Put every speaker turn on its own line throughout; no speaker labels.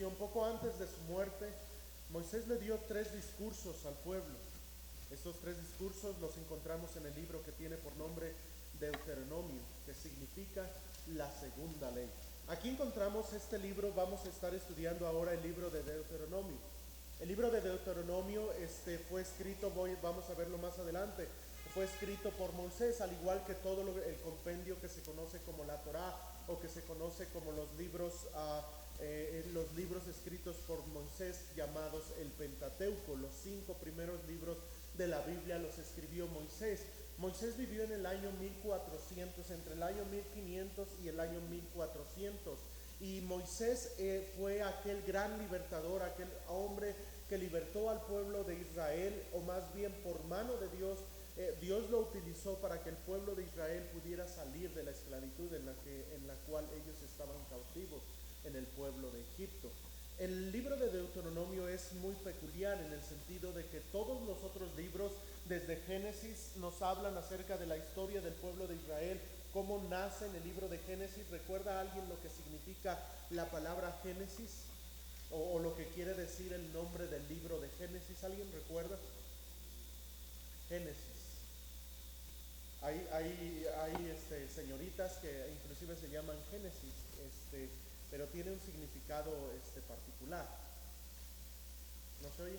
Un poco antes de su muerte, Moisés le dio 3 discursos al pueblo. Estos 3 discursos los encontramos en el libro que tiene por nombre Deuteronomio, que significa la segunda ley. Aquí encontramos este libro. Vamos a estar estudiando ahora el libro de Deuteronomio. El libro de Deuteronomio fue escrito, vamos a verlo más adelante, fue escrito por Moisés, al igual que todo el compendio que se conoce como la Torá, o que se conoce como los libros escritos por Moisés llamados el Pentateuco. Los 5 primeros libros de la Biblia los escribió Moisés. Moisés vivió en el año 1400, entre el año 1500 y el año 1400. Y Moisés fue aquel gran libertador, aquel hombre que libertó al pueblo de Israel, o más bien por mano de Dios. Dios lo utilizó para que el pueblo de Israel pudiera salir de la esclavitud en la cual ellos estaban cautivos en el pueblo de Egipto. El libro de Deuteronomio es muy peculiar en el sentido de que todos los otros libros, desde Génesis, nos hablan acerca de la historia del pueblo de Israel, cómo nace en el libro de Génesis. ¿Recuerda a alguien lo que significa la palabra Génesis? O lo que quiere decir el nombre del libro de Génesis. ¿Alguien recuerda? Génesis. Hay señoritas que inclusive se llaman Génesis, pero tiene un significado particular. ¿No se oye?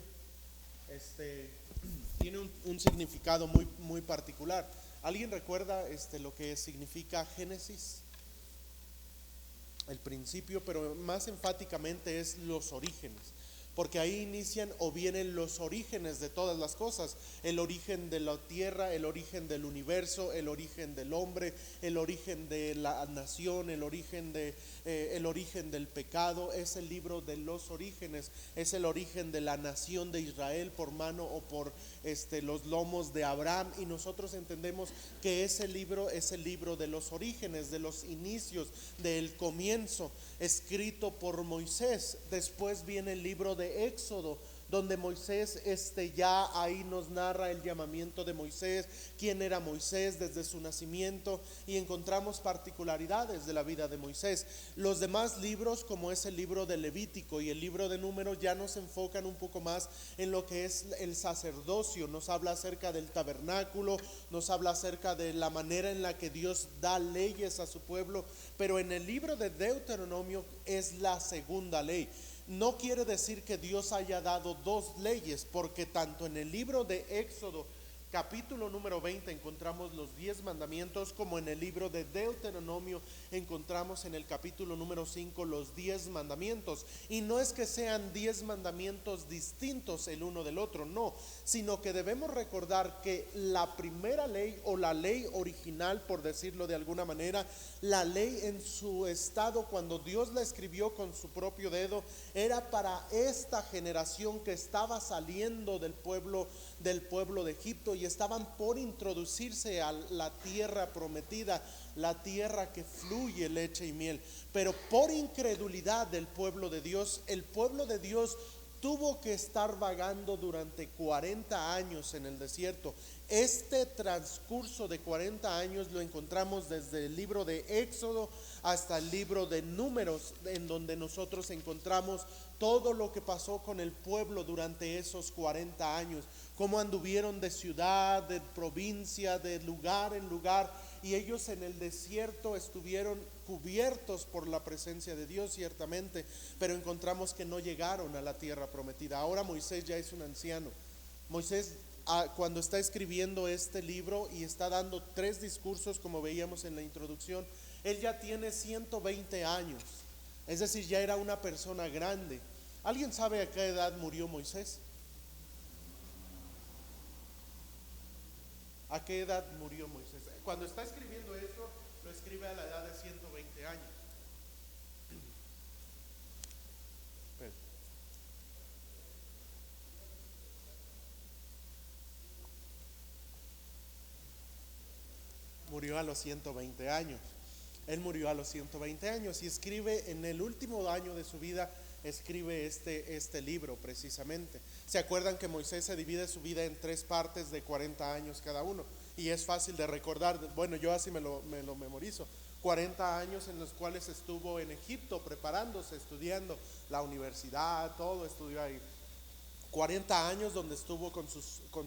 Tiene un significado muy, muy particular. ¿Alguien recuerda lo que significa Génesis? El principio, pero más enfáticamente es los orígenes, porque ahí inician o vienen los orígenes de todas las cosas: el origen de la tierra, el origen del universo, el origen del hombre, el origen de la nación, el origen del pecado. Es el libro de los orígenes, es el origen de la nación de Israel por mano o por los lomos de Abraham, y nosotros entendemos que ese libro es el libro de los orígenes, de los inicios, del comienzo, escrito por Moisés. Después viene el libro de Éxodo, donde Moisés ya ahí nos narra el llamamiento de Moisés, quién era Moisés desde su nacimiento, y encontramos particularidades de la vida de Moisés. Los demás libros, como es el libro de Levítico y el libro de Números, ya nos enfocan un poco más en lo que es el sacerdocio. Nos habla acerca del tabernáculo, nos habla acerca de la manera en la que Dios da leyes a su pueblo, pero en el libro de Deuteronomio es la segunda ley. No quiere decir que Dios haya dado 2 leyes, porque tanto en el libro de Éxodo, capítulo número 20, encontramos los 10 mandamientos, como en el libro de Deuteronomio encontramos en el capítulo número 5 los 10 mandamientos. Y no es que sean 10 mandamientos distintos el uno del otro, no, sino que debemos recordar que la primera ley, o la ley original, por decirlo de alguna manera, la ley en su estado cuando Dios la escribió con su propio dedo, era para esta generación que estaba saliendo del pueblo de Egipto y estaban por introducirse a la tierra prometida, la tierra que fluye leche y miel. Pero por incredulidad del pueblo de Dios, el pueblo de Dios tuvo que estar vagando durante 40 años en el desierto. Este transcurso de 40 años lo encontramos desde el libro de Éxodo hasta el libro de Números, en donde nosotros encontramos todo lo que pasó con el pueblo durante esos 40 años, cómo anduvieron de ciudad, de provincia, de lugar en lugar, y ellos en el desierto estuvieron cubiertos por la presencia de Dios, ciertamente, pero encontramos que no llegaron a la tierra prometida. Ahora Moisés ya es un anciano. Moisés, cuando está escribiendo este libro y está dando 3 discursos, como veíamos en la introducción, él ya tiene 120 años, es decir, ya era una persona grande. ¿Alguien sabe a qué edad murió Moisés? ¿A qué edad murió Moisés? Cuando está escribiendo esto, lo escribe a la edad de 120 años. Pero, murió a los 120 años. Él murió a los 120 años y escribe en el último año de su vida, escribe este libro precisamente. ¿Se acuerdan que Moisés se divide su vida en 3 partes de 40 años cada uno? Y es fácil de recordar. Bueno, yo así me lo memorizo. 40 años en los cuales estuvo en Egipto preparándose, estudiando la universidad, todo estudió ahí. 40 años donde estuvo con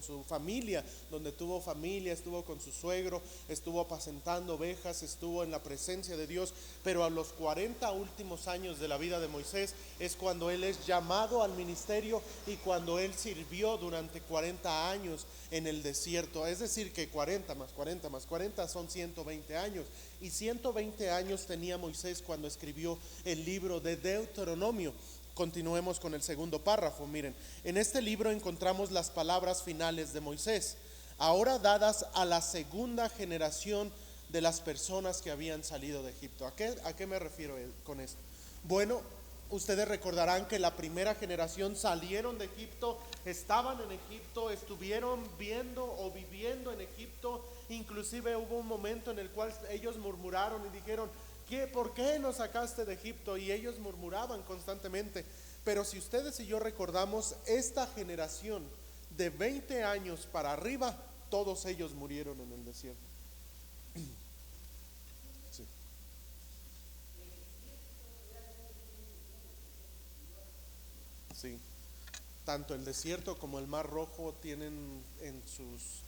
su familia, donde tuvo familia, estuvo con su suegro, estuvo apacentando ovejas, estuvo en la presencia de Dios. Pero a los 40 últimos años de la vida de Moisés es cuando él es llamado al ministerio y cuando él sirvió durante 40 años en el desierto. Es decir que 40 más 40 más 40 son 120 años. Y 120 años tenía Moisés cuando escribió el libro de Deuteronomio. Continuemos con el segundo párrafo. Miren, en este libro encontramos las palabras finales de Moisés, ahora dadas a la segunda generación de las personas que habían salido de Egipto. ¿A qué me refiero con esto? Bueno, ustedes recordarán que la primera generación salieron de Egipto, estaban en Egipto, estuvieron viendo o viviendo en Egipto. Inclusive hubo un momento en el cual ellos murmuraron y dijeron: ¿por qué nos sacaste de Egipto? Y ellos murmuraban constantemente. Pero si ustedes y yo recordamos, esta generación de 20 años para arriba, todos ellos murieron en el desierto. Sí. Sí. Tanto el desierto como el mar Rojo tienen en sus...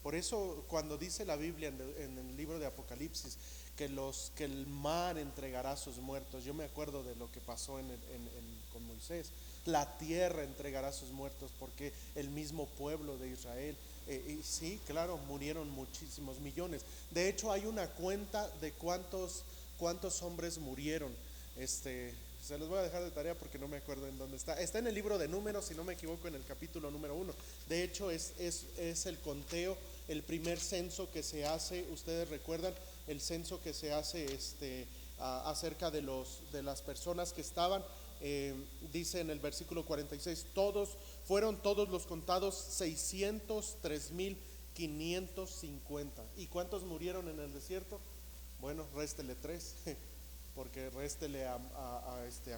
por eso cuando dice la Biblia en el libro de Apocalipsis que el mar entregará a sus muertos, yo me acuerdo de lo que pasó con Moisés. La tierra entregará a sus muertos, porque el mismo pueblo de Israel, y sí, claro, murieron muchísimos millones. De hecho hay una cuenta de cuántos hombres murieron. Se los voy a dejar de tarea porque no me acuerdo en dónde está. Está en el libro de Números, si no me equivoco, en el capítulo número 1. De hecho es el conteo, el primer censo que se hace. Ustedes recuerdan el censo que se hace acerca de las personas que estaban. Dice en el versículo 46: fueron todos los contados 603,550. ¿Y cuántos murieron en el desierto? Bueno, réstele 3 porque réstele a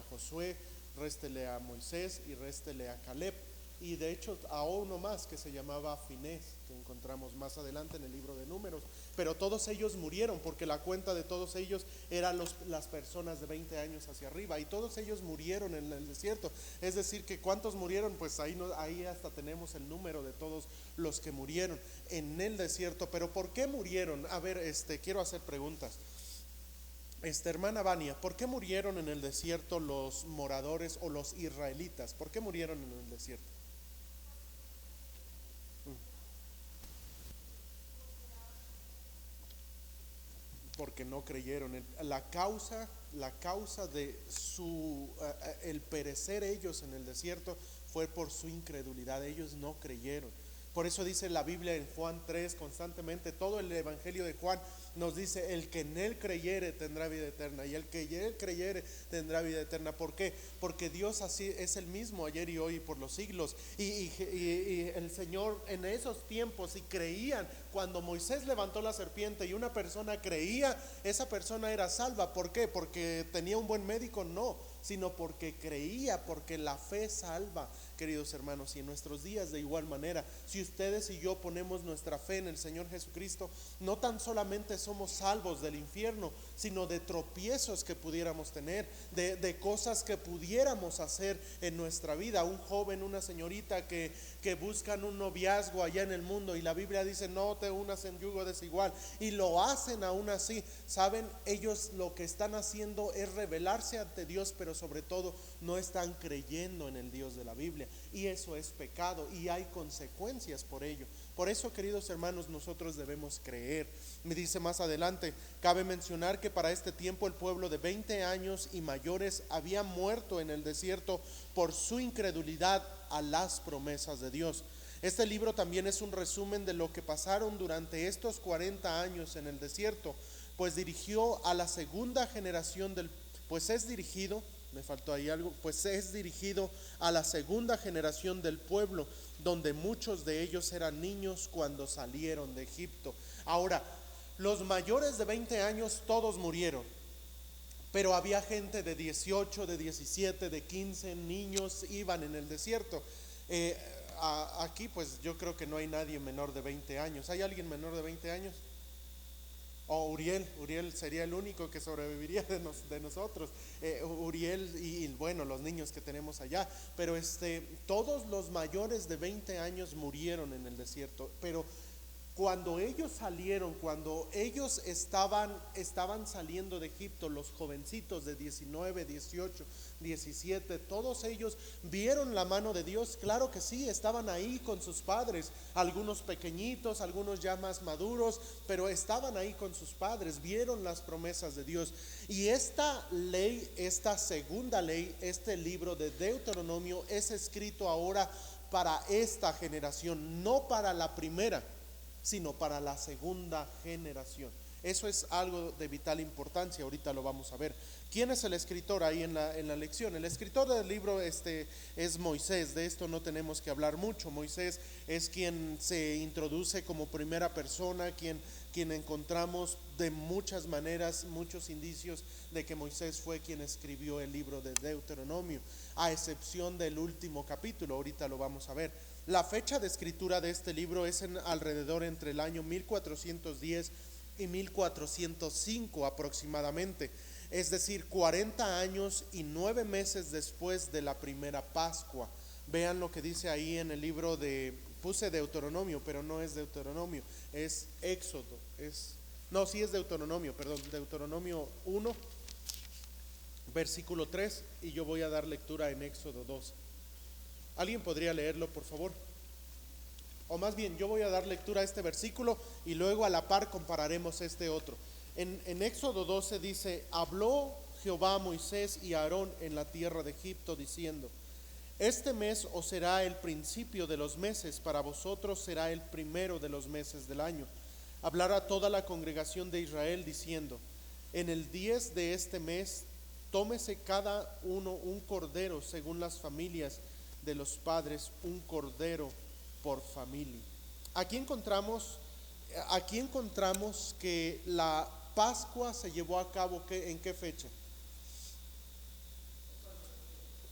Josué, réstele a Moisés y réstele a Caleb. Y de hecho a uno más que se llamaba Finés, que encontramos más adelante en el libro de Números. Pero todos ellos murieron, porque la cuenta de todos ellos eran las personas de 20 años hacia arriba, y todos ellos murieron en el desierto. Es decir, que ¿cuántos murieron? Pues ahí hasta tenemos el número de todos los que murieron en el desierto. Pero ¿por qué murieron? A ver, quiero hacer preguntas. Hermana Vania, ¿por qué murieron en el desierto los moradores o los israelitas? ¿Por qué murieron en el desierto? Porque no creyeron. La causa de el perecer ellos en el desierto fue por su incredulidad. Ellos no creyeron. Por eso dice la Biblia en Juan 3 constantemente, todo el evangelio de Juan nos dice: el que en él creyere tendrá vida eterna, y el que en él creyere tendrá vida eterna. ¿Por qué? Porque Dios así es el mismo ayer y hoy y por los siglos. Y el Señor en esos tiempos, si creían, cuando Moisés levantó la serpiente y una persona creía, esa persona era salva. ¿Por qué? ¿Porque tenía un buen médico? No, sino porque creía, porque la fe salva, queridos hermanos. Y en nuestros días de igual manera, si ustedes y yo ponemos nuestra fe en el Señor Jesucristo, no tan solamente somos salvos del infierno, sino de tropiezos que pudiéramos tener, de cosas que pudiéramos hacer en nuestra vida. Un joven, una señorita que buscan un noviazgo allá en el mundo, y la Biblia dice: no te unas en yugo desigual, y lo hacen aún así. Saben, ellos lo que están haciendo es rebelarse ante Dios, pero sobre todo no están creyendo en el Dios de la Biblia, y eso es pecado y hay consecuencias por ello. Por eso, queridos hermanos, nosotros debemos creer. Me dice más adelante: cabe mencionar que para este tiempo el pueblo de 20 años y mayores había muerto en el desierto por su incredulidad a las promesas de Dios. Este libro también es un resumen de lo que pasaron durante estos 40 años en el desierto, pues dirigió a la segunda generación es dirigido a la segunda generación del pueblo, donde muchos de ellos eran niños cuando salieron de Egipto. Ahora, los mayores de 20 años todos murieron, pero había gente de 18, de 17, de 15, niños iban en el desierto. Aquí pues yo creo que no hay nadie menor de 20 años. ¿Hay alguien menor de 20 años? O Uriel sería el único que sobreviviría de nosotros. Uriel y bueno, los niños que tenemos allá. Pero todos los mayores de 20 años murieron en el desierto. Pero cuando ellos salieron, cuando ellos estaban saliendo de Egipto, los jovencitos de 19, 18, 17, todos ellos vieron la mano de Dios. Claro que sí, estaban ahí con sus padres, algunos pequeñitos, algunos ya más maduros, pero estaban ahí con sus padres, vieron las promesas de Dios. Y esta ley, esta segunda ley, este libro de Deuteronomio es escrito ahora para esta generación, no para la primera, sino para la segunda generación. Eso es algo de vital importancia, ahorita lo vamos a ver. ¿Quién es el escritor ahí en la lección? El escritor del libro es Moisés. De esto no tenemos que hablar mucho. Moisés es quien se introduce como primera persona, quien encontramos de muchas maneras, muchos indicios de que Moisés fue quien escribió el libro de Deuteronomio, a excepción del último capítulo, ahorita lo vamos a ver. La fecha de escritura de este libro es alrededor entre el año 1410 y 1405 aproximadamente, es decir, 40 años y 9 meses después de la primera Pascua. Vean lo que dice ahí en el libro puse Deuteronomio, pero no es Deuteronomio, es Éxodo, sí es Deuteronomio, perdón, Deuteronomio 1, versículo 3, y yo voy a dar lectura en Éxodo 2. ¿Alguien podría leerlo, por favor? O más bien, yo voy a dar lectura a este versículo y luego a la par compararemos este otro. En Éxodo 12 dice: habló Jehová a Moisés y a Aarón en la tierra de Egipto, diciendo: este mes os será el principio de los meses, para vosotros será el primero de los meses del año. Hablar a toda la congregación de Israel, diciendo: en el 10 de este mes, tómese cada uno un cordero según las familias de los padres, un cordero por familia. Aquí encontramos que la Pascua se llevó a cabo ¿en qué fecha?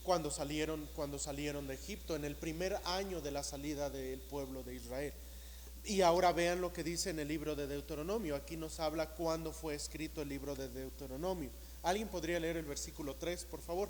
Cuando salieron de Egipto, en el primer año de la salida del pueblo de Israel. Y ahora vean lo que dice en el libro de Deuteronomio. Aquí nos habla cuándo fue escrito el libro de Deuteronomio. ¿Alguien podría leer el versículo 3, por favor?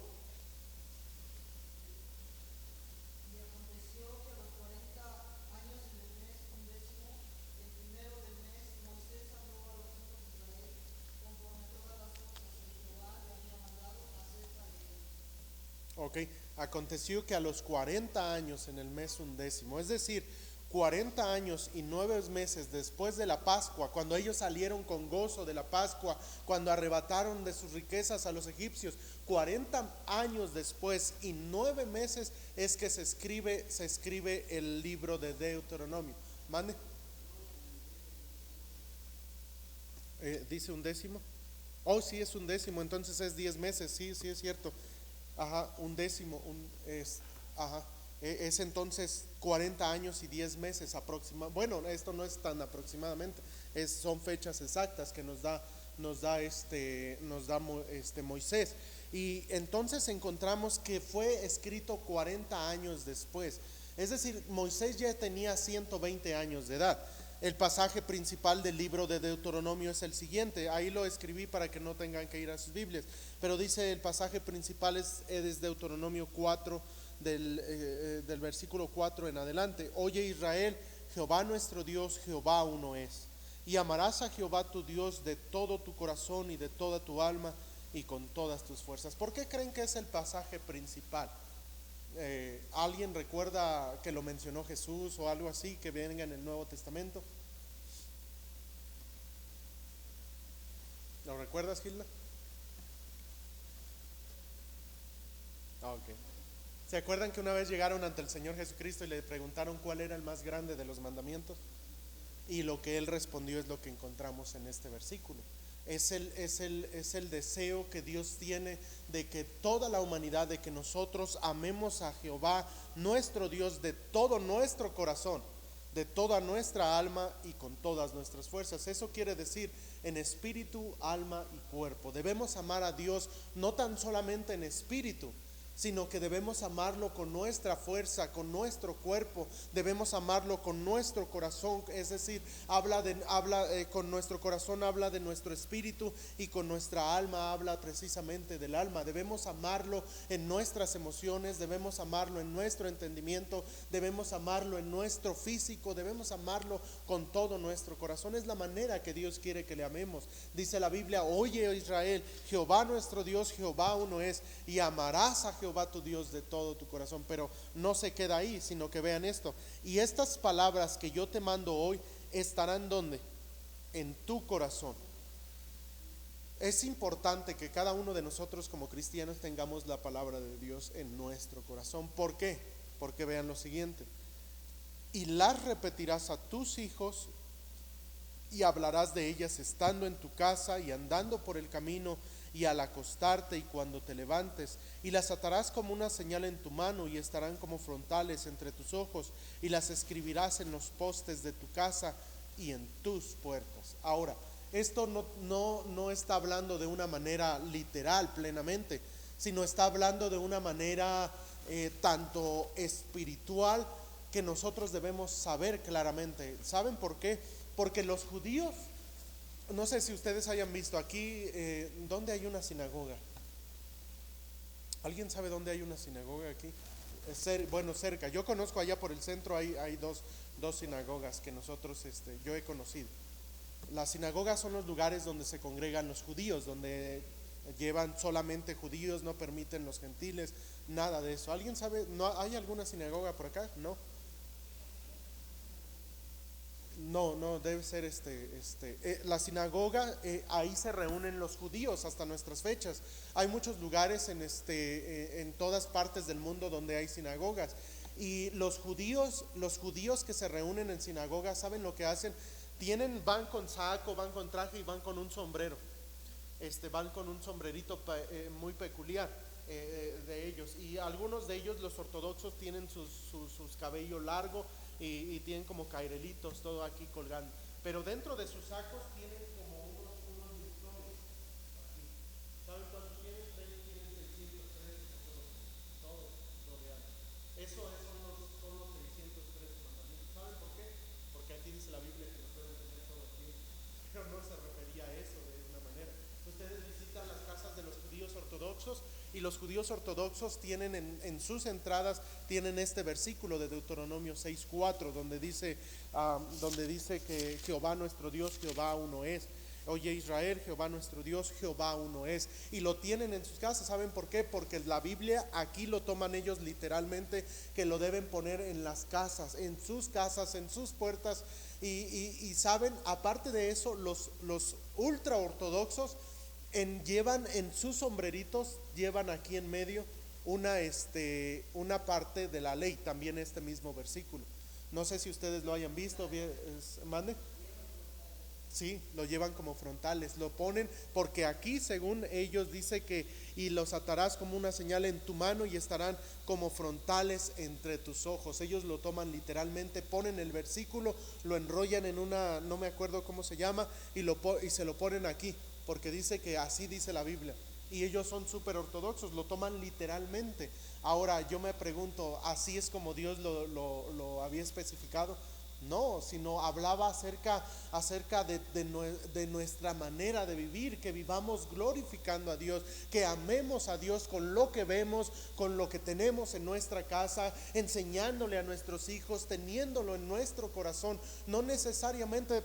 Ok, aconteció que a los 40 años en el mes 11, es decir, 40 años y 9 meses después de la Pascua, cuando ellos salieron con gozo de la Pascua, cuando arrebataron de sus riquezas a los egipcios, 40 años después y 9 meses es que se escribe el libro de Deuteronomio. ¿Mande? Dice 11. Oh, sí, es 11, entonces es 10 meses, sí es cierto. Ajá, 11, es entonces 40 años y 10 meses aproximadamente. Bueno, esto no es tan aproximadamente, son fechas exactas que nos da Moisés. Y entonces encontramos que fue escrito 40 años después. Es decir, Moisés ya tenía 120 años de edad. El pasaje principal del libro de Deuteronomio es el siguiente. Ahí lo escribí para que no tengan que ir a sus Biblias. Pero dice, el pasaje principal es Deuteronomio 4, del versículo 4 en adelante. Oye Israel, Jehová nuestro Dios, Jehová uno es. Y amarás a Jehová tu Dios de todo tu corazón y de toda tu alma y con todas tus fuerzas. ¿Por qué creen que es el pasaje principal? ¿Alguien recuerda que lo mencionó Jesús o algo así que venga en el Nuevo Testamento? ¿Lo recuerdas, Gilda? Ok. ¿Se acuerdan que una vez llegaron ante el Señor Jesucristo y le preguntaron cuál era el más grande de los mandamientos? Y lo que él respondió es lo que encontramos en este versículo. Es el deseo que Dios tiene de que toda la humanidad, de que nosotros amemos a Jehová, nuestro Dios, de todo nuestro corazón, de toda nuestra alma y con todas nuestras fuerzas. Eso quiere decir en espíritu, alma y cuerpo. Debemos amar a Dios no tan solamente en espíritu, sino que debemos amarlo con nuestra fuerza, con nuestro cuerpo, debemos amarlo con nuestro corazón, es decir, con nuestro corazón habla de nuestro espíritu y con nuestra alma habla precisamente del alma. Debemos amarlo en nuestras emociones, debemos amarlo en nuestro entendimiento, debemos amarlo en nuestro físico, debemos amarlo con todo nuestro corazón. Es la manera que Dios quiere que le amemos. Dice la Biblia: oye, Israel, Jehová nuestro Dios, Jehová uno es, y amarás a Jehová tu Dios de todo tu corazón. Pero no se queda ahí, sino que vean esto: y estas palabras que yo te mando hoy estarán ¿dónde? En tu corazón. Es importante que cada uno de nosotros como cristianos tengamos la palabra de Dios en nuestro corazón. ¿Por qué? Porque vean lo siguiente: y las repetirás a tus hijos y hablarás de ellas estando en tu casa y andando por el camino y al acostarte y cuando te levantes, y las atarás como una señal en tu mano y estarán como frontales entre tus ojos, y las escribirás en los postes de tu casa y en tus puertas. Ahora, esto no está hablando de una manera literal plenamente, sino está hablando de una manera tanto espiritual, que nosotros debemos saber claramente. ¿Saben por qué? Porque los judíos, no sé si ustedes hayan visto aquí, ¿dónde hay una sinagoga? ¿Alguien sabe dónde hay una sinagoga aquí? Bueno, cerca. Yo conozco allá por el centro, hay dos sinagogas que yo he conocido. Las sinagogas son los lugares donde se congregan los judíos, donde llevan solamente judíos, no permiten los gentiles, nada de eso. ¿Alguien sabe? ¿No hay alguna sinagoga por acá? No, debe ser la sinagoga, ahí se reúnen los judíos hasta nuestras fechas. Hay muchos lugares en todas partes del mundo donde hay sinagogas, y los judíos que se reúnen en sinagogas, ¿saben lo que hacen? Van con saco, van con traje y van con un sombrero. Van con un sombrerito muy peculiar de ellos, y algunos de ellos, los ortodoxos, tienen sus cabello largo y tienen como cairelitos todo aquí colgando, pero dentro de sus sacos tienen como unos listones aquí. ¿Saben cuántos tienen? Tienen 613, todos rodeados. Son los 613 mandamientos. ¿Saben por qué? Porque aquí dice la Biblia que los deben tener todo el tiempo, pero no se refería a eso de una manera. Ustedes visitan las casas de los judíos ortodoxos, y los judíos ortodoxos tienen en sus entradas, tienen este versículo de Deuteronomio 6:4, donde dice que Jehová nuestro Dios, Jehová uno es. Oye, Israel, Jehová nuestro Dios, Jehová uno es. Y lo tienen en sus casas. ¿Saben por qué? Porque la Biblia aquí lo toman ellos literalmente, que lo deben poner en las casas, en sus puertas. Y saben, aparte de eso, los ultra ortodoxos llevan en sus sombreritos, llevan aquí en medio una parte de la ley, también este mismo versículo. No sé si ustedes lo hayan visto. ¿Mande? Sí, lo llevan como frontales, lo ponen porque aquí, según ellos, dice que y los atarás como una señal en tu mano y estarán como frontales entre tus ojos. Ellos lo toman literalmente, ponen el versículo, lo enrollan en una, no me acuerdo cómo se llama, y se lo ponen aquí, porque dice que así dice la Biblia, y ellos son súper ortodoxos, lo toman literalmente. Ahora yo me pregunto, ¿así es como Dios lo había especificado? No, sino hablaba acerca de nuestra manera de vivir, que vivamos glorificando a Dios, que amemos a Dios con lo que vemos, con lo que tenemos en nuestra casa, enseñándole a nuestros hijos, teniéndolo en nuestro corazón, no necesariamente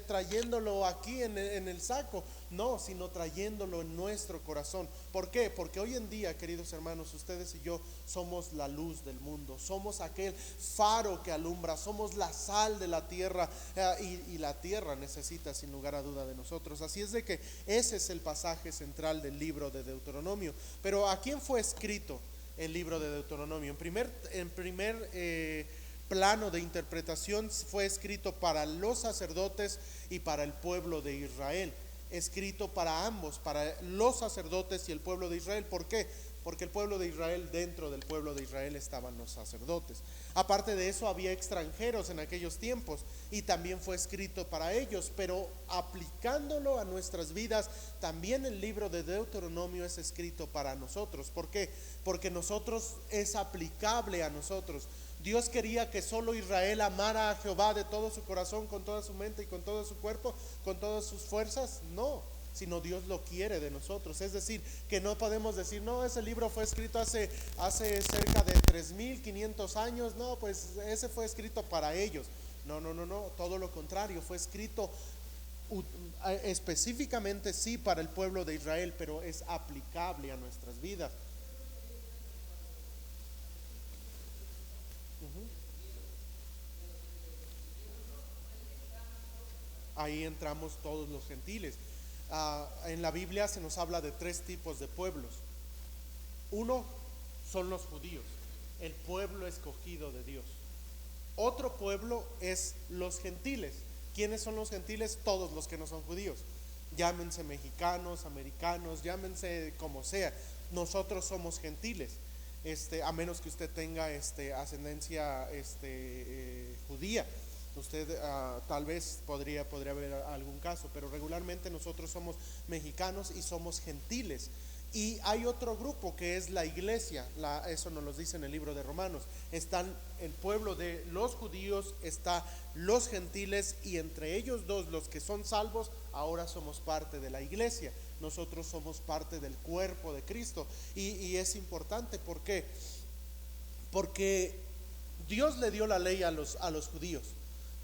trayéndolo aquí en el saco, no, sino trayéndolo en nuestro corazón. ¿Por qué? Porque hoy en día, queridos hermanos, ustedes y yo somos la luz del mundo, somos aquel faro que alumbra, somos la sal de la tierra, y la tierra necesita sin lugar a duda de nosotros. Así es de que ese es el pasaje central del libro de Deuteronomio. Pero ¿a quién fue escrito el libro de Deuteronomio? En primer plano de interpretación, fue escrito para los sacerdotes y para el pueblo de Israel. Escrito para ambos, para los sacerdotes y el pueblo de Israel. ¿Por qué? porque el pueblo de Israel, dentro del pueblo de Israel estaban los sacerdotes. Aparte de eso, había extranjeros en aquellos tiempos y también fue escrito para ellos, pero aplicándolo a nuestras vidas, también el libro de Deuteronomio es escrito para nosotros. ¿Por qué? Porque nosotros es aplicable a nosotros. Dios quería que solo Israel amara a Jehová de todo su corazón, con toda su mente y con todo su cuerpo, con todas sus fuerzas. No, sino Dios lo quiere de nosotros. Es decir, que no podemos decir, no, ese libro fue escrito hace cerca de 3500 años, no, pues ese fue escrito para ellos. No, todo lo contrario, fue escrito específicamente sí para el pueblo de Israel, pero es aplicable a nuestras vidas. Ahí entramos todos los gentiles. En la Biblia se nos habla de 3 tipos de pueblos. Uno son los judíos, el pueblo escogido de Dios. Otro pueblo es los gentiles. ¿Quiénes son los gentiles? Todos los que no son judíos. Llámense mexicanos, americanos, llámense como sea. Nosotros somos gentiles. A menos que usted tenga ascendencia judía. Usted tal vez podría haber algún caso, pero regularmente nosotros somos mexicanos y somos gentiles. Y hay otro grupo que es la iglesia, eso nos lo dice en el libro de Romanos. Están el pueblo de los judíos, está los gentiles, y entre ellos dos, los que son salvos, ahora somos parte de la iglesia. Nosotros somos parte del cuerpo de Cristo. Y es importante, ¿por qué? Porque Dios le dio la ley a los judíos,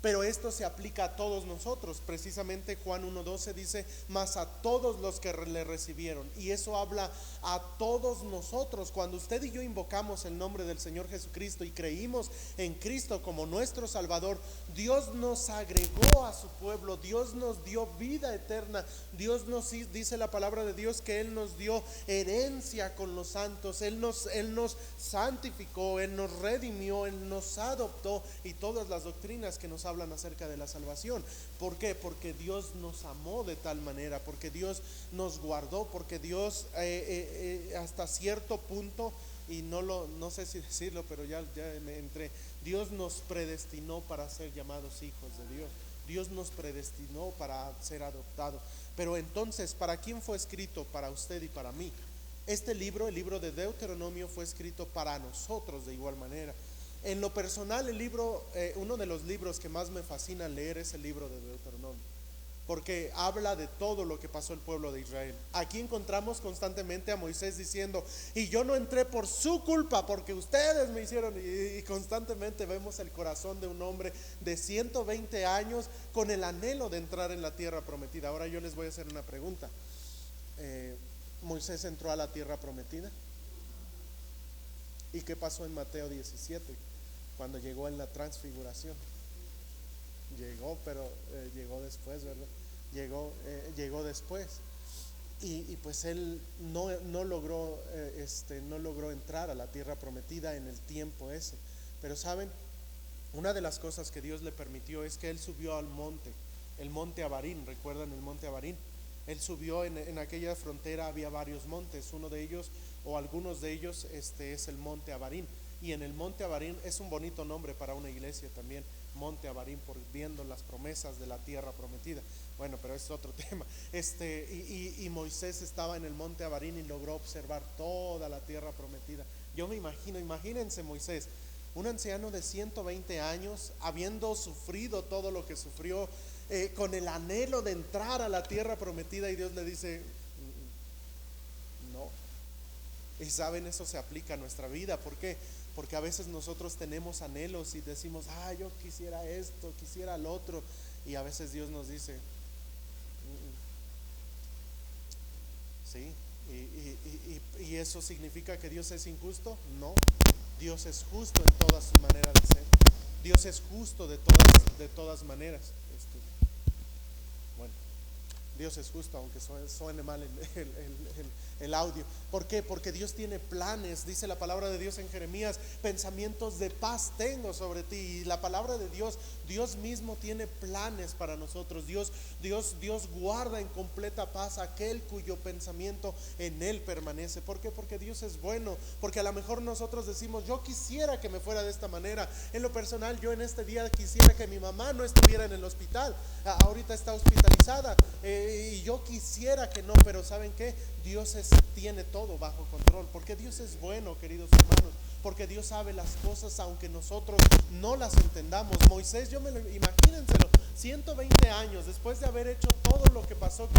pero esto se aplica a todos nosotros. Precisamente Juan 1:12 dice, mas a todos los que le recibieron. Y eso habla a todos nosotros. Cuando usted y yo invocamos el nombre del Señor Jesucristo y creímos en Cristo como nuestro Salvador, Dios nos agregó a su pueblo. Dios nos dio vida eterna. Dios nos dice la palabra de Dios que Él nos dio herencia con los santos. Él nos santificó, Él nos redimió, Él nos adoptó, y todas las doctrinas que nos hablan acerca de la salvación. ¿Por qué? Porque Dios nos amó de tal manera, porque Dios nos guardó, porque Dios hasta cierto punto, y no sé si decirlo, pero ya me entré, Dios nos predestinó para ser llamados hijos de Dios. Dios nos predestinó para ser adoptados. Pero entonces, ¿para quién fue escrito? Para usted y para mí. Este libro, el libro de Deuteronomio, fue escrito para nosotros de igual manera. En lo personal, uno de los libros que más me fascina leer es el libro de Deuteronomio, porque habla de todo lo que pasó el pueblo de Israel. Aquí encontramos constantemente a Moisés diciendo, y yo no entré por su culpa, porque ustedes me hicieron, y constantemente vemos el corazón de un hombre de 120 años con el anhelo de entrar en la tierra prometida. Ahora yo les voy a hacer una pregunta. ¿Moisés entró a la tierra prometida? ¿Y qué pasó en Mateo 17? Cuando llegó en la transfiguración. Llegó, pero llegó después, ¿verdad? Llegó después. Y pues él no logró entrar a la tierra prometida en el tiempo ese. Pero saben, una de las cosas que Dios le permitió es que él subió al monte, el monte Abarín. ¿Recuerdan el monte Abarín? Él subió en aquella frontera, había varios montes. Uno de ellos, o algunos de ellos, es el monte Abarín. Y en el monte Abarín es un bonito nombre para una iglesia también, monte Abarín, por viendo las promesas de la tierra prometida. Bueno, pero es otro tema. Y Moisés estaba en el monte Abarín y logró observar toda la tierra prometida. Yo me imagínense Moisés, un anciano de 120 años, habiendo sufrido todo lo que sufrió, con el anhelo de entrar a la tierra prometida, y Dios le dice, no. Y saben, eso se aplica a nuestra vida. ¿Por qué? Porque a veces nosotros tenemos anhelos y decimos, yo quisiera esto, quisiera lo otro, y a veces Dios nos dice, sí. ¿Y eso significa que Dios es injusto? No, Dios es justo en toda su manera de ser. Dios es justo de todas maneras. Bueno, Dios es justo, aunque suene mal el audio. ¿Por qué? Porque Dios tiene planes. Dice la palabra de Dios en Jeremías: pensamientos de paz tengo sobre ti. Y la palabra de Dios, Dios mismo tiene planes para nosotros. Dios guarda en completa paz aquel cuyo pensamiento en Él permanece. ¿Por qué? Porque Dios es bueno. Porque a lo mejor nosotros decimos: yo quisiera que me fuera de esta manera. En lo personal, yo en este día quisiera que mi mamá no estuviera en el hospital. Ahorita está hospitalizada, y yo quisiera que no, pero ¿saben qué? Dios tiene todo bajo control, porque Dios es bueno, queridos hermanos, porque Dios sabe las cosas aunque nosotros no las entendamos. Moisés, imagínenselo, 120 años después de haber hecho todo lo que pasó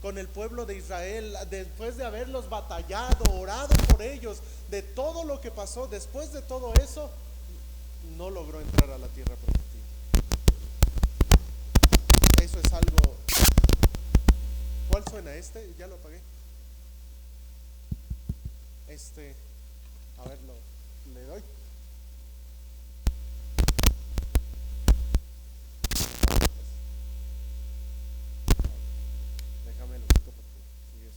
con el pueblo de Israel, después de haberlos batallado, orado por ellos, de todo lo que pasó, después de todo eso, no logró entrar a la tierra prometida. Eso es algo. ¿Cuál suena? Ya lo apagué. A ver, le doy. Déjame lo quito porque sigue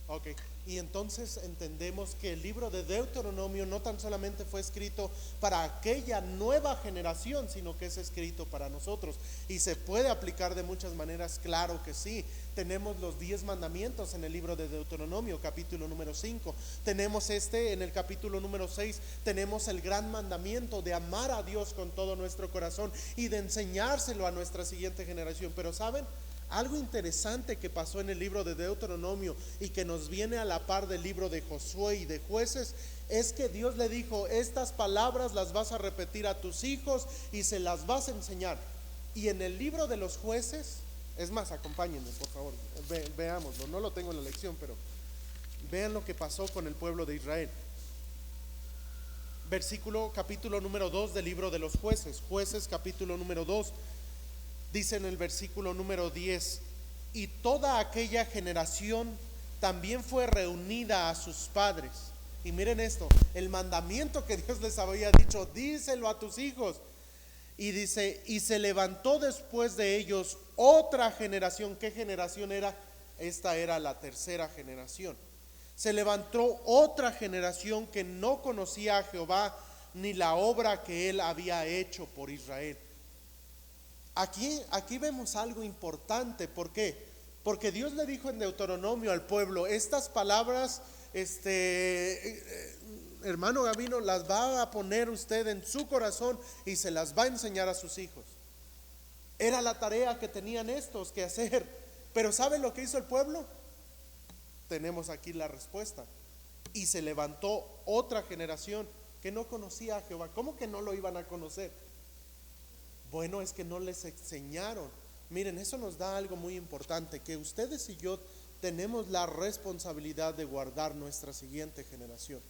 sonando. Ok, y entonces entendemos que el libro de Deuteronomio no tan solamente fue escrito para aquella nueva generación, sino que es escrito para nosotros, y se puede aplicar de muchas maneras. Claro que sí. Tenemos los 10 mandamientos en el libro de Deuteronomio, capítulo número 5. Tenemos en el capítulo número 6, tenemos el gran mandamiento de amar a Dios con todo nuestro corazón y de enseñárselo a nuestra siguiente generación. Pero ¿saben? Algo interesante que pasó en el libro de Deuteronomio y que nos viene a la par del libro de Josué y de Jueces, es que Dios le dijo: estas palabras las vas a repetir a tus hijos y se las vas a enseñar. Y en el libro de los Jueces, es más, acompáñenme por favor, veámoslo. No lo tengo en la lección, pero vean lo que pasó con el pueblo de Israel. Capítulo número 2 del libro de los Jueces. Jueces capítulo número 2. Dice en el versículo número 10: y toda aquella generación también fue reunida a sus padres. Y miren esto, el mandamiento que Dios les había dicho: díselo a tus hijos. Y dice: y se levantó después de ellos otra generación. ¿Qué generación era? Esta era la tercera generación. Se levantó otra generación que no conocía a Jehová ni la obra que Él había hecho por Israel. Aquí vemos algo importante. ¿Por qué? Porque Dios le dijo en Deuteronomio al pueblo: estas palabras, hermano Gavino, las va a poner usted en su corazón y se las va a enseñar a sus hijos. Era la tarea que tenían estos que hacer. Pero ¿saben lo que hizo el pueblo? Tenemos aquí la respuesta: y se levantó otra generación que no conocía a Jehová. ¿Cómo que no lo iban a conocer? Bueno, es que no les enseñaron. Miren, eso nos da algo muy importante, que ustedes y yo tenemos la responsabilidad de guardar nuestra siguiente generación.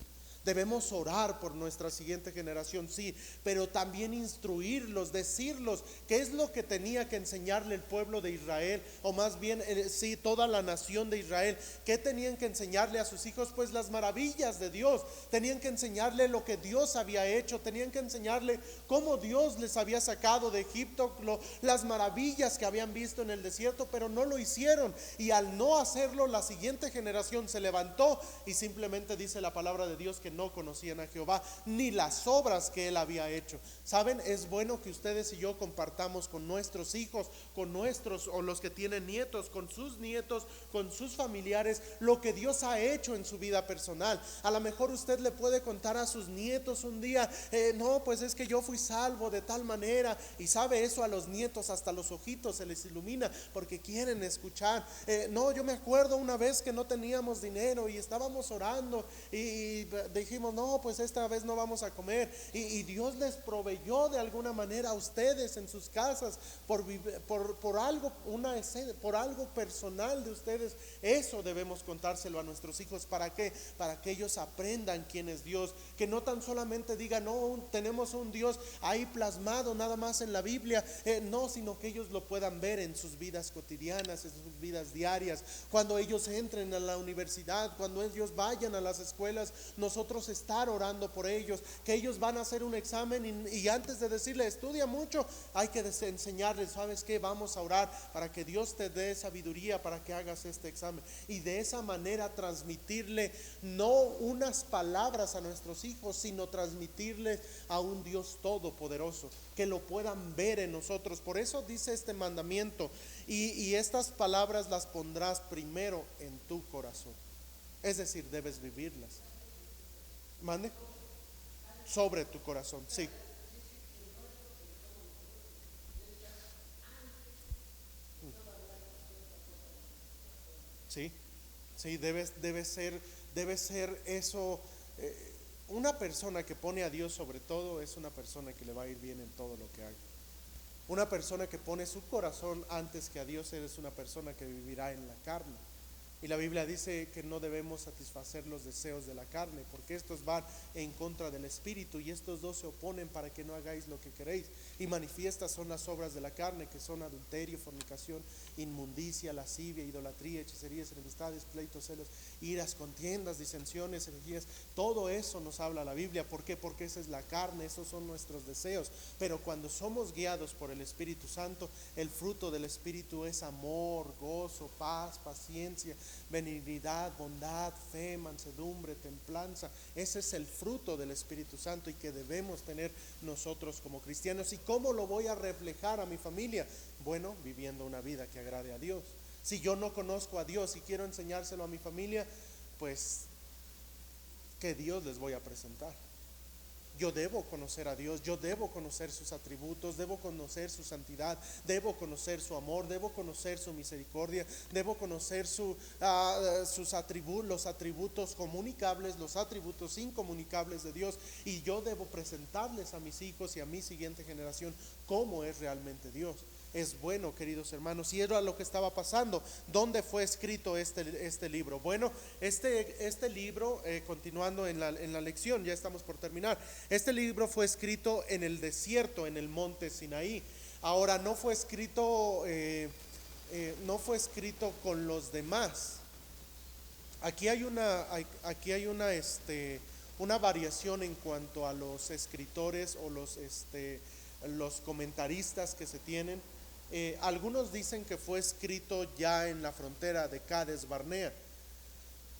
Debemos orar por nuestra siguiente generación, sí, pero también instruirlos, decirlos qué es lo que tenía que enseñarle el pueblo de Israel, o más bien, sí, toda la nación de Israel. ¿Qué tenían que enseñarle a sus hijos? Pues las maravillas de Dios. Tenían que enseñarle lo que Dios había hecho, tenían que enseñarle cómo Dios les había sacado de Egipto, las maravillas que habían visto en el desierto, pero no lo hicieron. Y al no hacerlo, la siguiente generación se levantó y simplemente dice la palabra de Dios que no conocían a Jehová ni las obras que Él había hecho. Saben, es bueno que ustedes y yo compartamos con nuestros hijos, con nuestros, o los que tienen nietos, con sus nietos, con sus familiares, lo que Dios ha hecho en su vida personal. A lo mejor usted le puede contar a sus nietos un día: no, pues es que yo fui salvo de tal manera. Y sabe, eso a los nietos hasta los ojitos se les ilumina porque quieren escuchar. No, yo me acuerdo una vez que no teníamos dinero y estábamos orando y dijimos: no, pues esta vez no vamos a comer, y Dios les proveyó de alguna manera a ustedes en sus casas por algo, por algo personal de ustedes. Eso debemos contárselo a nuestros hijos. ¿Para qué? Para que ellos aprendan quién es Dios, que no tan solamente digan: no, tenemos un Dios ahí plasmado nada más en la Biblia, no, sino que ellos lo puedan ver en sus vidas cotidianas, en sus vidas diarias, cuando ellos entren a la universidad, cuando ellos vayan a las escuelas. Nosotros nosotros estar orando por ellos, que ellos van a hacer un examen y antes de decirle estudia mucho, hay que enseñarles, ¿sabes qué? Vamos a orar para que Dios te dé sabiduría para que hagas este examen. Y de esa manera transmitirle no unas palabras a nuestros hijos, sino transmitirles a un Dios todopoderoso, que lo puedan ver en nosotros. Por eso dice este mandamiento, y estas palabras las pondrás primero en tu corazón. Es decir, debes vivirlas. Mande. Sobre tu corazón, sí. Sí, sí, debe ser eso. Una persona que pone a Dios sobre todo es una persona que le va a ir bien en todo lo que haga. Una persona que pone su corazón antes que a Dios es una persona que vivirá en la carne. Y la Biblia dice que no debemos satisfacer los deseos de la carne, porque estos van en contra del Espíritu, y estos dos se oponen para que no hagáis lo que queréis. Y manifiestas son las obras de la carne, que son adulterio, fornicación, inmundicia, lascivia, idolatría, hechicerías, enemistades, pleitos, celos, iras, contiendas, disensiones, herejías. Todo eso nos habla la Biblia. ¿Por qué? Porque esa es la carne, esos son nuestros deseos. Pero cuando somos guiados por el Espíritu Santo, el fruto del Espíritu es amor, gozo, paz, paciencia, benignidad, bondad, fe, mansedumbre, templanza. Ese es el fruto del Espíritu Santo y que debemos tener nosotros como cristianos. ¿Y cómo lo voy a reflejar a mi familia? Bueno, viviendo una vida que agrade a Dios. Si yo no conozco a Dios y quiero enseñárselo a mi familia, pues ¿qué Dios les voy a presentar? Yo debo conocer a Dios, yo debo conocer sus atributos, debo conocer su santidad, debo conocer su amor, debo conocer su misericordia, debo conocer sus atributos, los atributos comunicables, los atributos incomunicables de Dios, y yo debo presentarles a mis hijos y a mi siguiente generación cómo es realmente Dios. Es bueno, queridos hermanos, y era lo que estaba pasando. ¿Dónde fue escrito este libro? Bueno, este libro, continuando en la lección, ya estamos por terminar. Este libro fue escrito en el desierto, en el monte Sinaí. Ahora, no fue escrito con los demás. Aquí hay una variación en cuanto a los escritores o los comentaristas que se tienen. Algunos dicen que fue escrito ya en la frontera de Cades Barnea,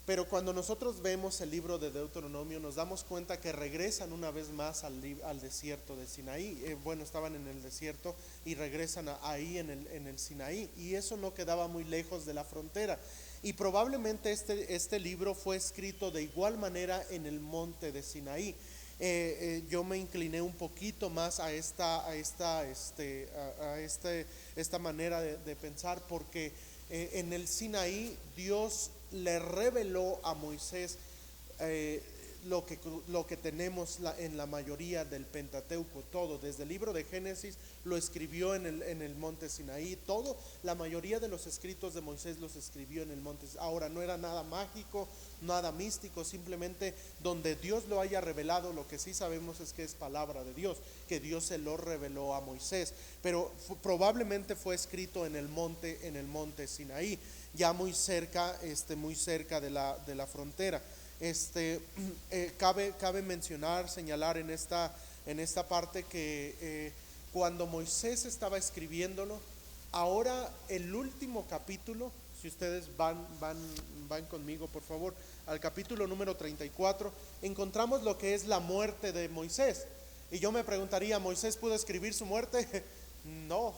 pero cuando nosotros vemos el libro de Deuteronomio nos damos cuenta que regresan una vez más al desierto de Sinaí. Estaban en el desierto y regresan ahí en el Sinaí, y eso no quedaba muy lejos de la frontera, y probablemente este libro fue escrito de igual manera en el monte de Sinaí. Yo me incliné un poquito más a esta manera de pensar, porque en el Sinaí Dios le reveló a Moisés lo que tenemos en la mayoría del Pentateuco. Todo, desde el libro de Génesis lo escribió en el monte Sinaí. Todo, la mayoría de los escritos de Moisés los escribió en el monte. Ahora, no era nada mágico, nada místico, simplemente donde Dios lo haya revelado. Lo que sí sabemos es que es palabra de Dios, que Dios se lo reveló a Moisés, pero probablemente fue escrito en el monte Sinaí, ya muy cerca de la frontera. Cabe mencionar, señalar en esta parte que cuando Moisés estaba escribiéndolo, ahora el último capítulo, si ustedes van conmigo por favor al capítulo número 34, encontramos lo que es la muerte de Moisés. Y yo me preguntaría, ¿Moisés pudo escribir su muerte? No,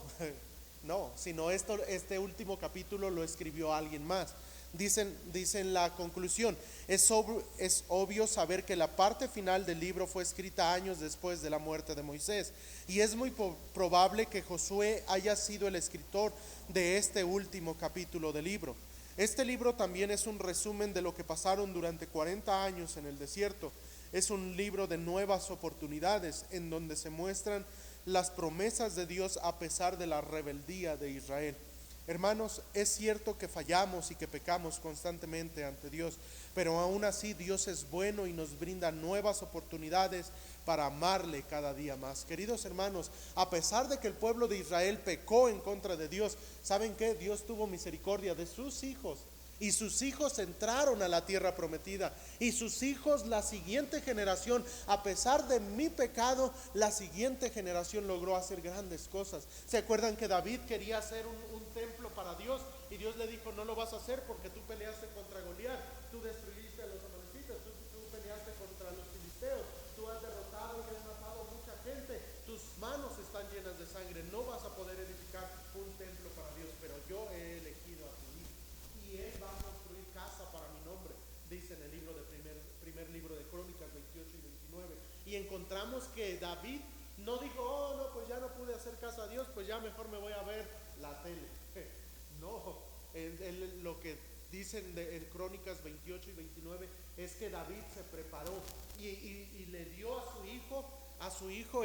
sino este último capítulo lo escribió alguien más. Dicen la conclusión, es obvio saber que la parte final del libro fue escrita años después de la muerte de Moisés, y es muy probable que Josué haya sido el escritor de este último capítulo del libro. Este libro también es un resumen de lo que pasaron durante 40 años en el desierto. Es un libro de nuevas oportunidades en donde se muestran las promesas de Dios a pesar de la rebeldía de Israel. Hermanos, es cierto que fallamos y que pecamos constantemente ante Dios, pero aún así Dios es bueno y nos brinda nuevas oportunidades para amarle cada día más. Queridos hermanos, a pesar de que el pueblo de Israel pecó en contra de Dios, ¿saben qué? Dios tuvo misericordia de sus hijos Y sus hijos entraron a la tierra prometida. Y sus hijos, la siguiente generación, a pesar de mi pecado, la siguiente generación logró hacer grandes cosas. ¿Se acuerdan que David quería hacer un templo para Dios? Y Dios le dijo, no lo vas a hacer porque tú peleaste contra Goliat, tú destruiste a los amalecitas, tú peleaste contra los filisteos, tú has derrotado y has matado a mucha gente, tus manos están llenas de sangre, no vas a poder edificar un templo para Dios, pero yo he elegido a tu hijo y él va a construir casa para mi nombre, dice en el libro de primer libro de Crónicas 28 y 29. Y encontramos que David no dijo, oh no, pues ya no pude hacer casa a Dios, pues ya mejor me voy a ver la tele. No, lo que dicen en Crónicas 28 y 29 es que David se preparó y le dio a su hijo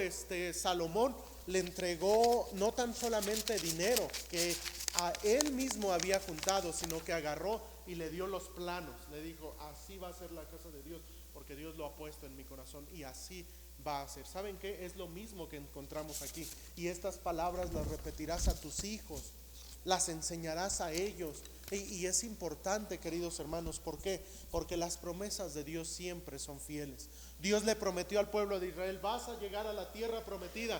Salomón, le entregó no tan solamente dinero que a él mismo había juntado, sino que agarró y le dio los planos, le dijo, así va a ser la casa de Dios, porque Dios lo ha puesto en mi corazón y así va a ser. ¿Saben qué? Es lo mismo que encontramos aquí. Y estas palabras las repetirás a tus hijos, las enseñarás a ellos. Y es importante, queridos hermanos, ¿por qué? Porque las promesas de Dios siempre son fieles. Dios le prometió al pueblo de Israel, vas a llegar a la tierra prometida,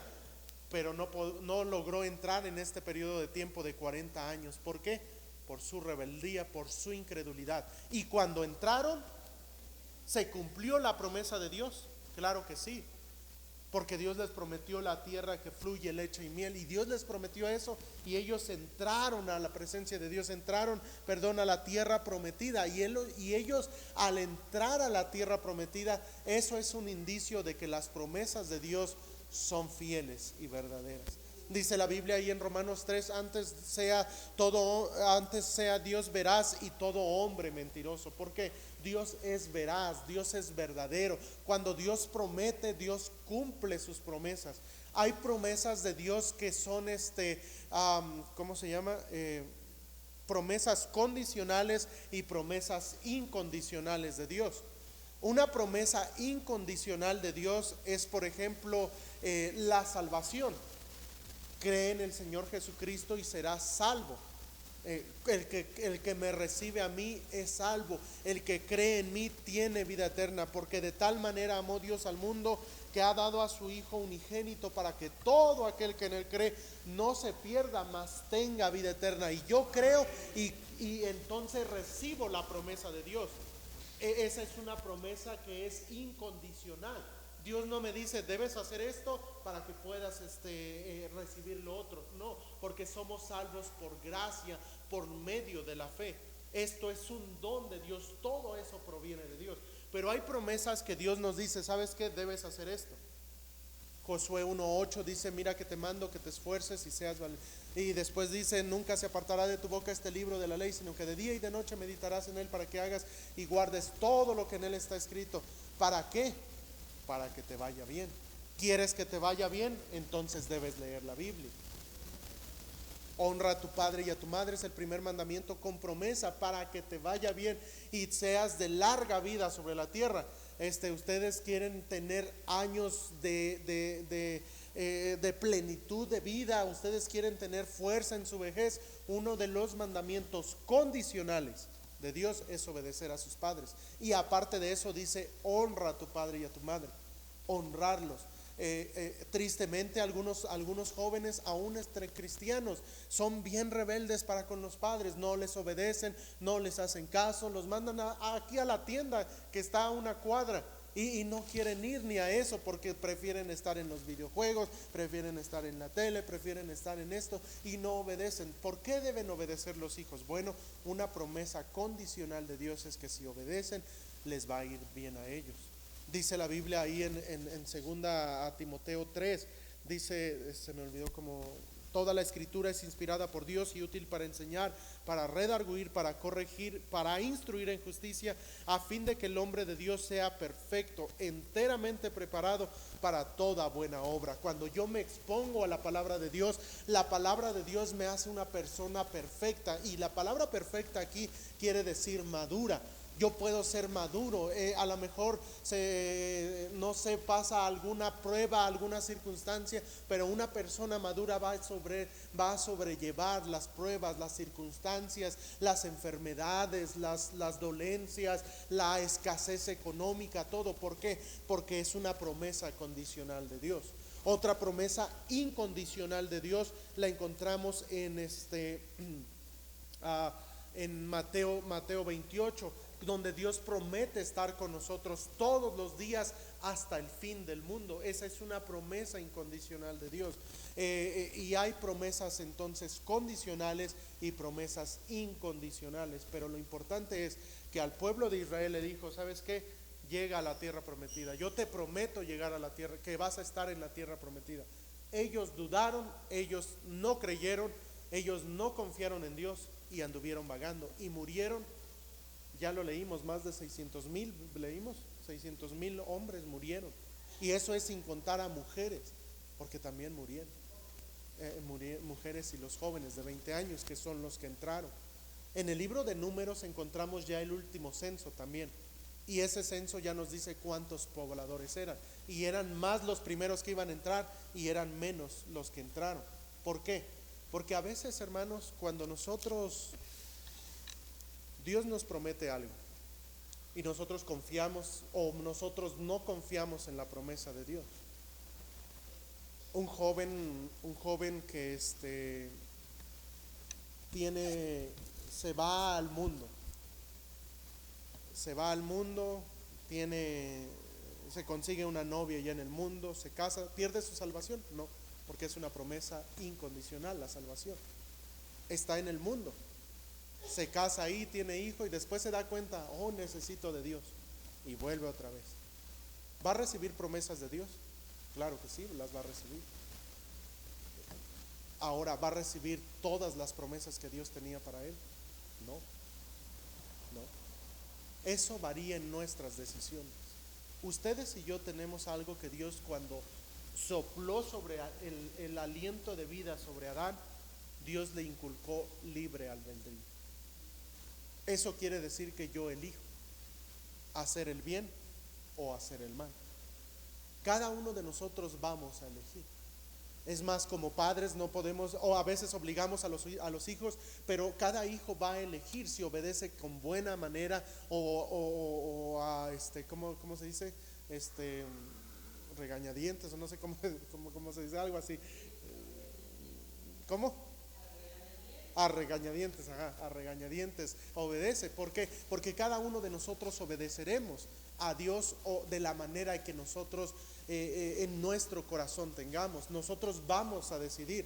pero no logró entrar en este periodo de tiempo de 40 años. ¿Por qué? Por su rebeldía, por su incredulidad. Y cuando entraron, ¿se cumplió la promesa de Dios? Claro que sí, porque Dios les prometió la tierra que fluye leche y miel, y Dios les prometió eso, y ellos entraron a la presencia de Dios, a la tierra prometida, y ellos al entrar a la tierra prometida, eso es un indicio de que las promesas de Dios son fieles y verdaderas. Dice la Biblia ahí en Romanos 3, antes sea Dios veraz y todo hombre mentiroso. Porque Dios es veraz, Dios es verdadero. Cuando Dios promete, Dios cumple sus promesas. Hay promesas de Dios que son promesas condicionales y promesas incondicionales de Dios. Una promesa incondicional de Dios es, por ejemplo, la salvación. Cree en el Señor Jesucristo y serás salvo. El que me recibe a mí es salvo. El que cree en mí tiene vida eterna, porque de tal manera amó Dios al mundo que ha dado a su Hijo unigénito, para que todo aquel que en él cree no se pierda, mas tenga vida eterna. Y yo creo y entonces recibo la promesa de Dios. Esa es una promesa que es incondicional. Dios no me dice, debes hacer esto para que puedas recibir lo otro. No, porque somos salvos por gracia, por medio de la fe. Esto es un don de Dios, todo eso proviene de Dios. Pero hay promesas que Dios nos dice, ¿sabes qué? Debes hacer esto. Josué 1:8 dice, mira que te mando que te esfuerces y seas valiente. Y después dice, nunca se apartará de tu boca este libro de la ley, sino que de día y de noche meditarás en él, para que hagas y guardes todo lo que en él está escrito. ¿Para qué? Para que te vaya bien. ¿Quieres que te vaya bien? Entonces debes leer la Biblia. Honra a tu padre y a tu madre, es el primer mandamiento con promesa para que te vaya bien y seas de larga vida sobre la tierra. Ustedes quieren tener años de plenitud de vida, ustedes quieren tener fuerza en su vejez. Uno de los mandamientos condicionales de Dios es obedecer a sus padres. Y aparte de eso dice, honra a tu padre y a tu madre. Honrarlos. Tristemente algunos jóvenes, aún cristianos, son bien rebeldes para con los padres. No les obedecen, no les hacen caso, los mandan aquí a la tienda que está a una cuadra. Y no quieren ir ni a eso, porque prefieren estar en los videojuegos, prefieren estar en la tele, prefieren estar en esto y no obedecen. ¿Por qué deben obedecer los hijos? Bueno, una promesa condicional de Dios es que si obedecen, les va a ir bien a ellos. Dice la Biblia ahí en 2 a Timoteo 3, dice, se me olvidó como... Toda la escritura es inspirada por Dios y útil para enseñar, para redarguir, para corregir, para instruir en justicia, a fin de que el hombre de Dios sea perfecto, enteramente preparado para toda buena obra. Cuando yo me expongo a la palabra de Dios, la palabra de Dios me hace una persona perfecta. Y la palabra perfecta aquí quiere decir madura. yo puedo ser maduro, a lo mejor no se pasa alguna prueba, alguna circunstancia, pero una persona madura va a sobrellevar las pruebas, las circunstancias, las enfermedades, las dolencias, la escasez económica, todo. ¿Por qué? Porque es una promesa condicional de Dios. Otra promesa incondicional de Dios la encontramos en Mateo 28, donde Dios promete estar con nosotros todos los días hasta el fin del mundo. Esa es una promesa incondicional de Dios. Y hay promesas entonces condicionales y promesas incondicionales, pero lo importante es que al pueblo de Israel le dijo: ¿sabes qué? Llega a la tierra prometida, yo te prometo llegar a la tierra, que vas a estar en la tierra prometida. Ellos dudaron, ellos no creyeron, ellos no confiaron en Dios y anduvieron vagando y murieron. Ya lo leímos, más de 600,000, leímos, 600,000 hombres murieron, y eso es sin contar a mujeres, porque también murieron, mujeres y los jóvenes de 20 años, que son los que entraron. En el libro de Números encontramos ya el último censo también, y ese censo ya nos dice cuántos pobladores eran, y eran más los primeros que iban a entrar y eran menos los que entraron. ¿Por qué? Porque a veces, hermanos, cuando Dios nos promete algo y nosotros confiamos o nosotros no confiamos en la promesa de Dios. Un joven que se va al mundo, se consigue una novia ya en el mundo, se casa, ¿pierde su salvación? No, porque es una promesa incondicional. La salvación está en el mundo, se casa ahí, tiene hijo, y después se da cuenta: oh, necesito de Dios, y vuelve otra vez. ¿Va a recibir promesas de Dios? Claro que sí, las va a recibir. Ahora, ¿va a recibir todas las promesas que Dios tenía para él? No. Eso varía en nuestras decisiones. Ustedes y yo tenemos algo que Dios, cuando sopló sobre el aliento de vida sobre Adán, Dios le inculcó libre albedrío. Eso quiere decir que yo elijo hacer el bien o hacer el mal. Cada uno de nosotros vamos a elegir. Es más, como padres no podemos, o a veces obligamos a los hijos, pero cada hijo va a elegir si obedece con buena manera o ¿cómo se dice? Regañadientes, o no sé cómo se dice, algo así. ¿Cómo? A regañadientes, obedece. ¿Por qué? Porque cada uno de nosotros obedeceremos a Dios o de la manera que nosotros en nuestro corazón tengamos. Nosotros vamos a decidir.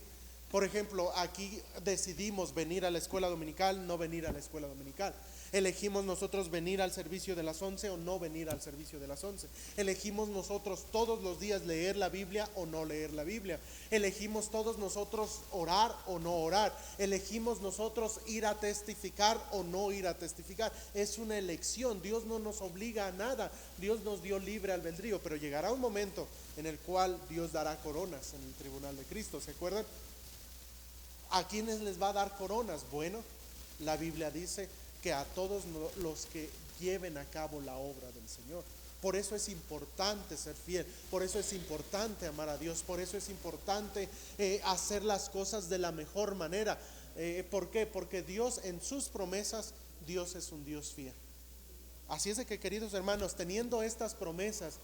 Por ejemplo, aquí decidimos venir a la escuela dominical, no venir a la escuela dominical. Elegimos nosotros venir al servicio de las 11 o no venir al servicio de las 11. Elegimos nosotros todos los días leer la Biblia o no leer la Biblia. Elegimos todos nosotros orar o no orar. Elegimos nosotros ir a testificar o no ir a testificar. Es una elección. Dios no nos obliga a nada. Dios nos dio libre albedrío, pero llegará un momento en el cual Dios dará coronas en el tribunal de Cristo. ¿Se acuerdan? ¿A quiénes les va a dar coronas? Bueno, la Biblia dice que a todos los que lleven a cabo la obra del Señor. Por eso es importante ser fiel, por eso es importante amar a Dios, por eso es importante hacer las cosas de la mejor manera. ¿Por qué? Porque Dios, en sus promesas, Dios es un Dios fiel. Así es de que, queridos hermanos, teniendo estas promesas,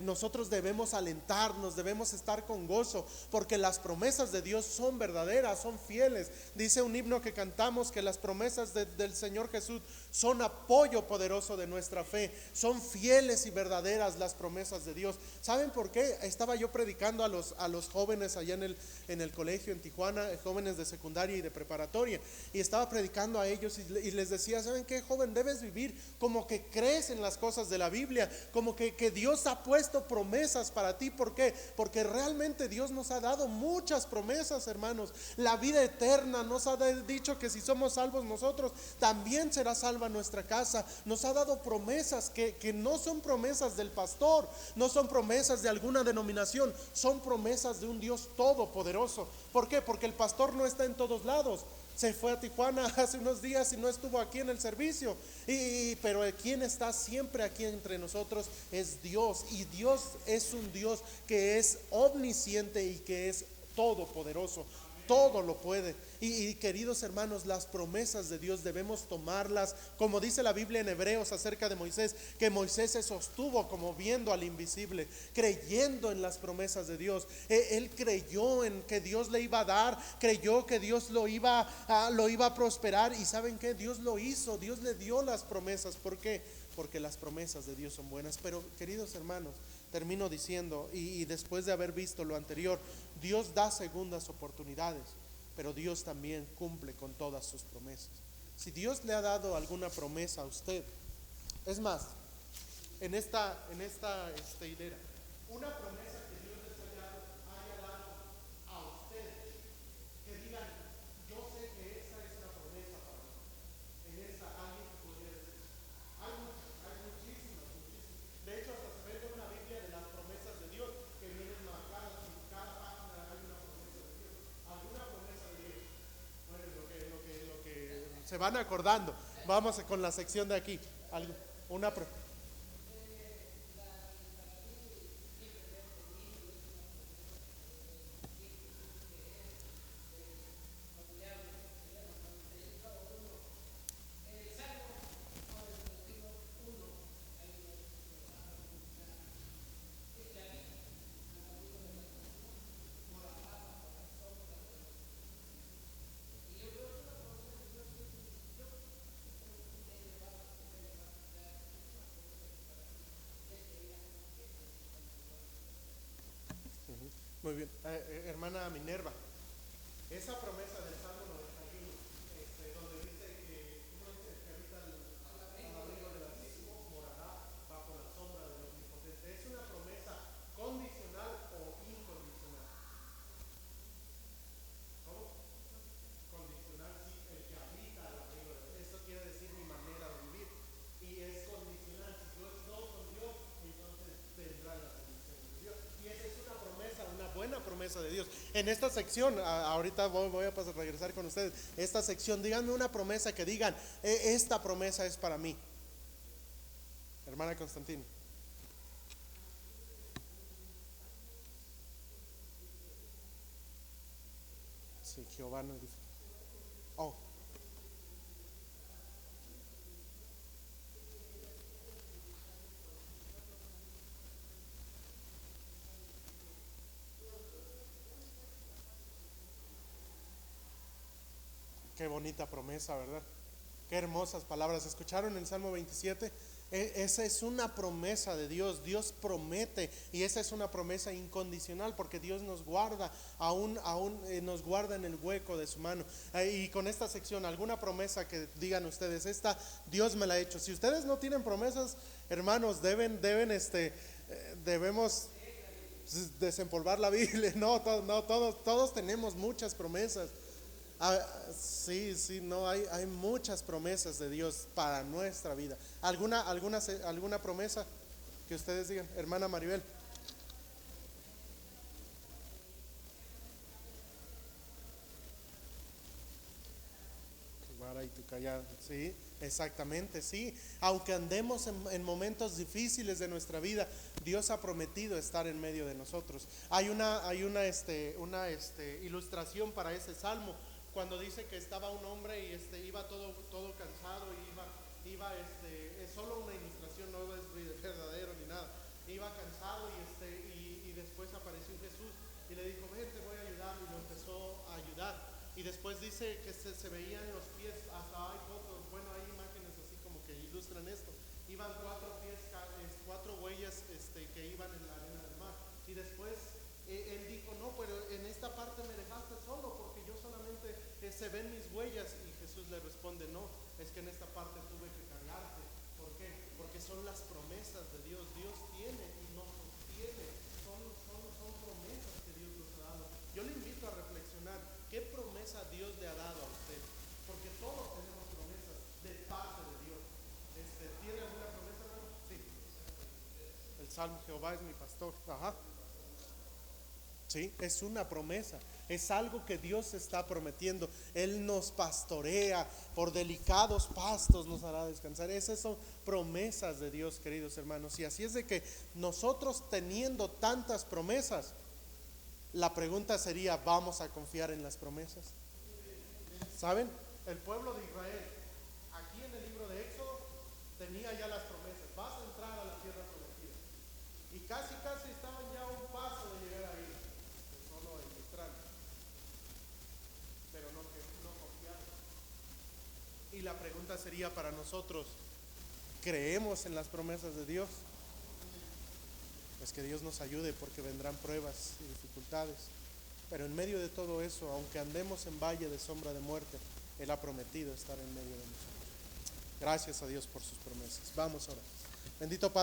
nosotros debemos alentarnos, debemos estar con gozo, porque las promesas de Dios son verdaderas, son fieles. Dice un himno que cantamos que las promesas del Señor Jesús son apoyo poderoso de nuestra fe, son fieles y verdaderas las promesas de Dios. ¿Saben por qué? Estaba yo predicando a los jóvenes allá en el colegio en Tijuana, jóvenes de secundaria y de preparatoria, y estaba predicando a ellos y les decía: ¿saben qué, joven? Debes vivir como que crees en las cosas de la Biblia, como que Dios ha puesto promesas para ti. ¿Por qué? Porque realmente Dios nos ha dado muchas promesas, hermanos. La vida eterna, nos ha dicho que si somos salvos nosotros, también será salva nuestra casa. Nos ha dado promesas que no son promesas del pastor, no son promesas de alguna denominación, son promesas de un Dios todopoderoso. ¿Por qué? Porque el pastor no está en todos lados. se fue a Tijuana hace unos días y no estuvo aquí en el servicio. Pero quien está siempre aquí entre nosotros es Dios. Y Dios es un Dios que es omnisciente y que es todopoderoso. Todo lo puede. Y queridos hermanos, las promesas de Dios debemos tomarlas, como dice la Biblia en Hebreos acerca de Moisés, que Moisés se sostuvo como viendo al invisible, creyendo en las promesas de Dios. Él creyó en que Dios le iba a dar, creyó que Dios lo iba a prosperar. Y ¿saben qué? Dios lo hizo, Dios le dio las promesas. ¿Por qué? Porque las promesas de Dios son buenas. Pero queridos hermanos, termino diciendo, y después de haber visto lo anterior, Dios da segundas oportunidades, pero Dios también cumple con todas sus promesas. Si Dios le ha dado alguna promesa a usted, es más, en esta hilera, una promesa que Dios les haya dado a ustedes, que digan, yo sé que esa es la promesa para mí. En esta alguien que podría decir, hay muchísimas. De hecho, hasta se ve en una Biblia de las promesas de Dios que vienen marcadas en cada página. Hay una promesa de Dios, alguna promesa de Dios. Bueno, lo que se van acordando. Vamos con la sección de aquí. Una promesa. Muy bien, hermana Minerva, esa promesa del Salmo 91, donde dice que uno dice que habita al abrigo del Altísimo, morará bajo la sombra del Omnipotente. ¿Es una promesa condicional o incondicional? ¿Cómo? Condicional, sí, el que habita al abrigo del Altísimo. Eso quiere decir mi manera de vivir. Y es condicional, si yo estoy con Dios, entonces vendrá la bendición de Dios. Y esa es una promesa, una buena promesa de Dios. En esta sección, ahorita voy a regresar con ustedes. Esta sección, díganme una promesa que digan, esta promesa es para mí. Hermana Constantino. Sí, Jehová nos dice. Oh. Qué bonita promesa, ¿verdad? Qué hermosas palabras. ¿Escucharon el Salmo 27? Esa es una promesa de Dios. Dios promete, y esa es una promesa incondicional, porque Dios nos guarda, aún nos guarda en el hueco de su mano. Y con esta sección, alguna promesa que digan ustedes, esta Dios me la ha hecho. Si ustedes no tienen promesas, hermanos, debemos desempolvar la Biblia. No, todos tenemos muchas promesas. Sí, no, hay muchas promesas de Dios para nuestra vida. ¿Alguna promesa que ustedes digan? Hermana Maribel. Vara y tu callado. Sí, exactamente, sí. Aunque andemos en momentos difíciles de nuestra vida, Dios ha prometido estar en medio de nosotros. Hay una ilustración para ese salmo, cuando dice que estaba un hombre y iba todo cansado, y es solo una ilustración, no es verdadero ni nada. Iba cansado y después apareció Jesús y le dijo, ven, te voy a ayudar, y lo empezó a ayudar. Y después dice que se veían los pies, hasta hay fotos, bueno, hay imágenes así como que ilustran esto. Iban 4 huellas que iban en la arena del mar. Y después él dijo, no, pero en esta parte me dejaste solo, porque yo solamente se ven mis huellas. Y Jesús le responde, no, es que en esta parte tuve que cargarte. ¿Por qué? Porque son las promesas de Dios. Dios tiene y nos sostiene. Son promesas que Dios nos ha dado. Yo le invito a reflexionar, ¿qué promesa Dios le ha dado a usted? Porque todos tenemos promesas de parte de Dios. ¿Tiene alguna promesa, hermano? Sí. El Salmo, Jehová es mi pastor. Ajá. ¿sí? Es una promesa, es algo que Dios está prometiendo. Él nos pastorea, por delicados pastos nos hará descansar. Esas son promesas de Dios, queridos hermanos. Y así es de que nosotros, teniendo tantas promesas, la pregunta sería, ¿vamos a confiar en las promesas? ¿Saben? El pueblo de Israel, aquí en el libro de Éxodo, tenía ya las promesas: vas a entrar a la tierra prometida. Y casi estaban ya a un paso de llegar ahí, solo en Israel, pero no confiaron. Y la pregunta sería para nosotros, ¿creemos en las promesas de Dios? Pues que Dios nos ayude, porque vendrán pruebas y dificultades. Pero en medio de todo eso, aunque andemos en valle de sombra de muerte, Él ha prometido estar en medio de nosotros. Gracias a Dios por sus promesas. Vamos ahora. Bendito Padre.